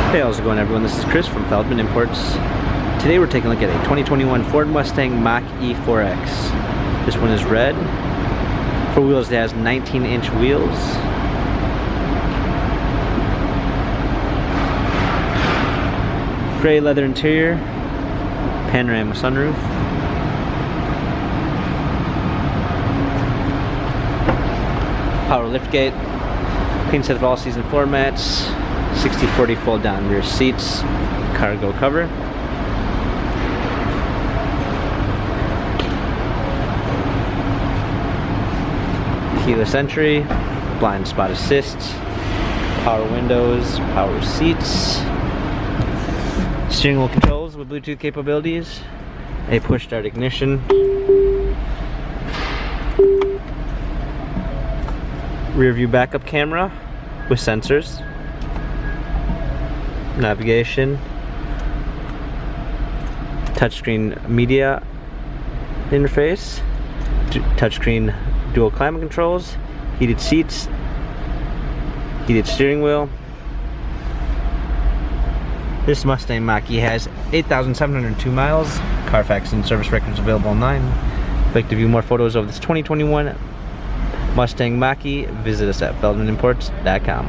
Hey, how's it going, everyone? This is Chris from Feldmann Imports. Today we're taking a look at a 2021 Ford Mustang Mach-E 4X. This one is red. For wheels, it has 19-inch wheels. Gray leather interior, panoramic sunroof. Power liftgate, clean set of all-season floor mats, 60/40 fold-down rear seats, cargo cover. Keyless entry, blind spot assist, power windows, power seats, steering wheel controls with Bluetooth capabilities, a push-start ignition, rear view backup camera with sensors, navigation, touchscreen media interface, touchscreen dual climate controls, heated seats, heated steering wheel. This Mustang Mach-E has 8,702 miles. Carfax and service records available online. If you'd like to view more photos of this 2021 Mustang Mach-E, visit us at feldmannimports.com.